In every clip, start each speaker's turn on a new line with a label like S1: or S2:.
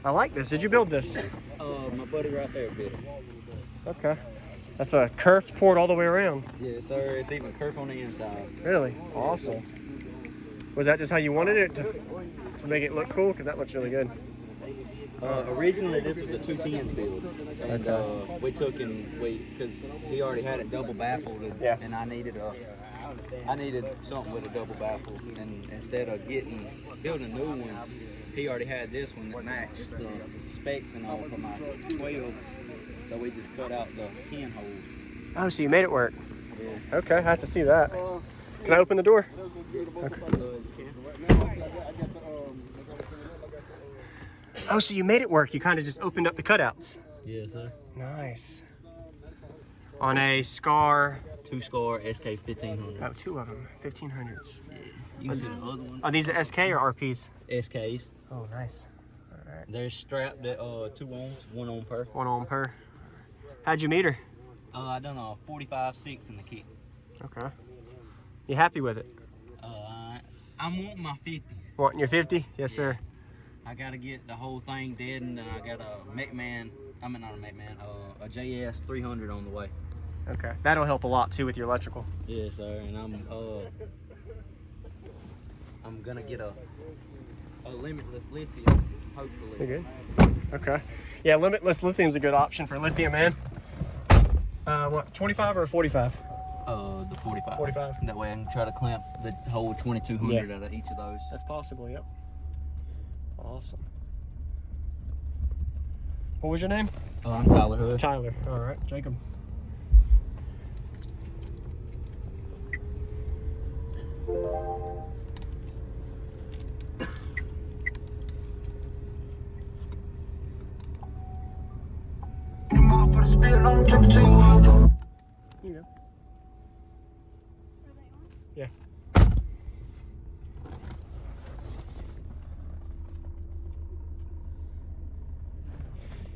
S1: I like this. Did you build this?
S2: My buddy right there built it.
S1: Okay. That's a curved port all the way around.
S2: Yes, sir. It's even curved on the inside.
S1: Really? Awesome. Was that just how you wanted it to make it look cool? Because that looks really good.
S2: Originally, this was a 210s build, and we took because he already had it double baffled, and I needed something with a double baffle, and instead of building a new one, he already had this one that matched the specs and all for my 12, so we just cut out the 10 holes.
S1: Oh, so you made it work?
S2: Yeah.
S1: Okay, I have to see that. Can I open the door? Okay. Oh, so you made it work. You kind of just opened up the cutouts.
S2: Yes, sir.
S1: Nice. On a Scar.
S2: 2 Scar SK 1500.
S1: Oh, 2 of them. 1500s.
S2: Yeah. You can see the other one.
S1: Are these SK or RPs?
S2: SKs.
S1: Oh, nice. All right.
S2: They're strapped at 2 ohms, 1 ohm per.
S1: 1 ohm per. How'd you meet her?
S2: I done a 45/6 in the kick.
S1: Okay. You happy with it?
S2: I'm wanting my 50.
S1: Wanting your 50? Yes, sir.
S2: I gotta get the whole thing dead, and then I got a a JS 300 on the way.
S1: Okay, that'll help a lot too with your electrical.
S2: Yes, sir. And I'm gonna get a Limitless Lithium, hopefully.
S1: You're good. Okay. Yeah, Limitless Lithium's a good option for lithium, man. What, 25 or 45?
S2: The 45.
S1: 45.
S2: That way I can try to clamp the whole 2200 out of each of those.
S1: That's possible, yep. Awesome. What was your name?
S2: I'm Tyler Hood.
S1: Tyler. All right, Jacob. You go. Yeah.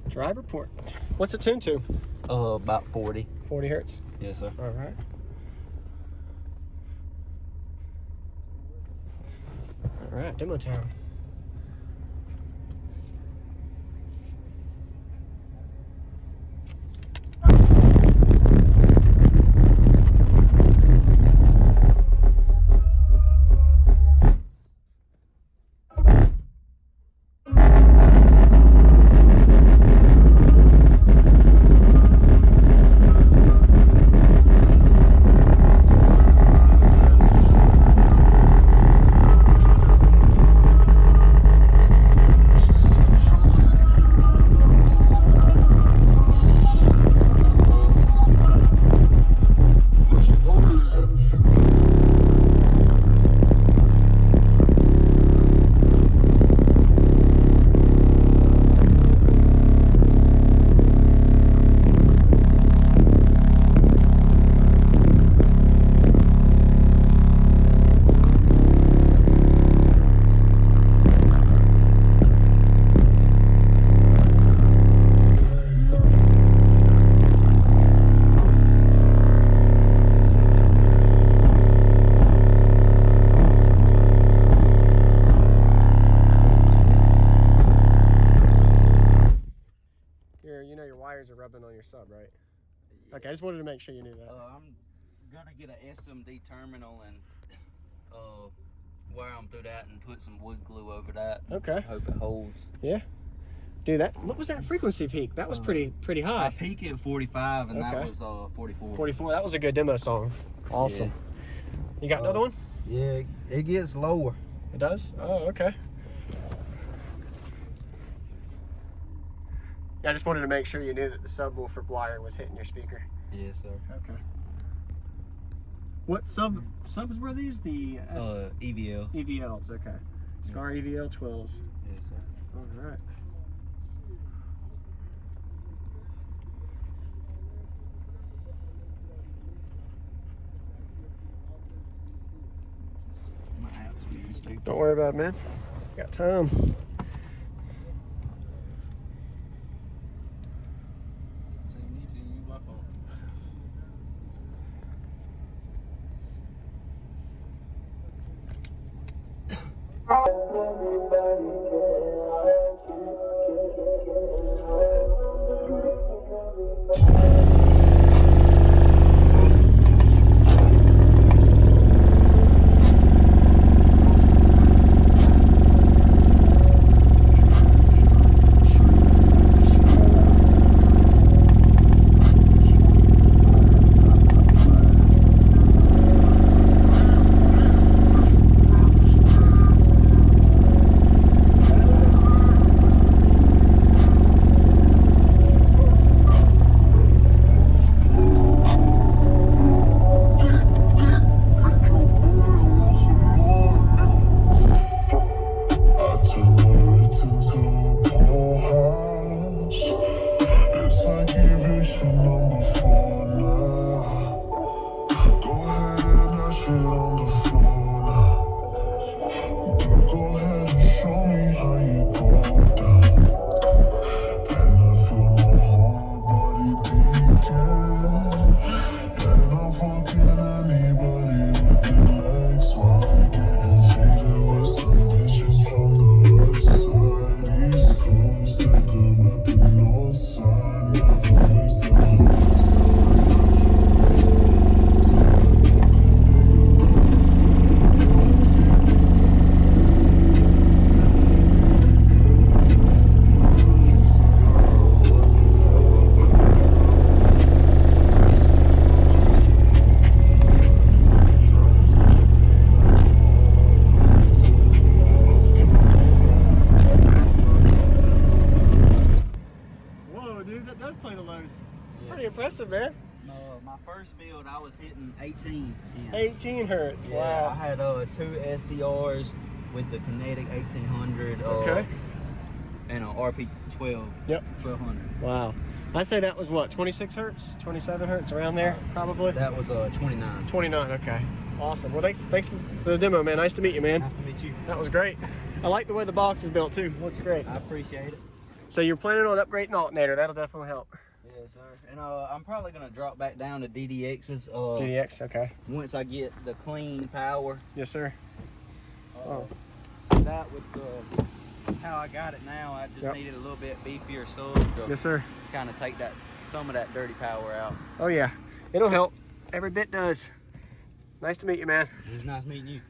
S1: Drive report. What's it tuned to?
S2: About 40.
S1: 40 hertz.
S2: Yes, sir.
S1: All right. All right, demo time. Are rubbing on your sub, right? Okay, I just wanted to make sure you knew that.
S2: I'm gonna get a SMD terminal and wire them through that and put some wood glue over that.
S1: Okay.
S2: Hope it holds.
S1: Yeah. Dude, what was that frequency peak? That was pretty high.
S2: I peaked at 45 and that was 44.
S1: 44. That was a good demo song. Awesome. Yeah. You got another one?
S2: Yeah, it gets lower.
S1: It does? Oh, okay. I just wanted to make sure you knew that the subwoofer wire was hitting your speaker.
S2: Yes, sir.
S1: Okay. What subs were these? The
S2: EVLs.
S1: EVLs, okay. Scar EVL 12s.
S2: Yes, sir.
S1: All right.
S2: My app's being stupid.
S1: Don't worry about it, man. Got time. awesome, man.
S2: My first build, I was hitting 18.
S1: 18 hertz.
S2: Yeah,
S1: Wow.
S2: I had 2 SDRs with the Kinetik 1800.
S1: Okay.
S2: And an RP12.
S1: Yep.
S2: 1200.
S1: Wow. I'd say that was what, 26 hertz, 27 hertz, around there, probably.
S2: That was 29.
S1: 29. Okay. Awesome. Well, thanks for the demo, man. Nice to meet you, man.
S2: Nice to meet you.
S1: That was great. I like the way the box is built too. Looks great.
S2: I appreciate it.
S1: So you're planning on upgrading alternator? That'll definitely help.
S2: Yes, sir. And I'm probably gonna drop back down to DDXs.
S1: DDX. Okay.
S2: Once I get the clean power.
S1: Yes, sir.
S2: That with how I got it now, I just needed a little bit beefier sub to
S1: Yes, sir.
S2: kind of take some of that dirty power out.
S1: Oh yeah, it'll help. Every bit does. Nice to meet you, man.
S2: It was nice meeting you.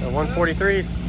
S1: So 143s.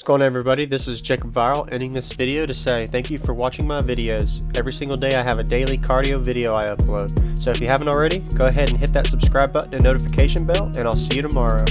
S1: going on, everybody? This is JacobViral ending this video to say thank you for watching my videos. Every single day I have a daily cardio video I upload. So if you haven't already, go ahead and hit that subscribe button and notification bell, and I'll see you tomorrow.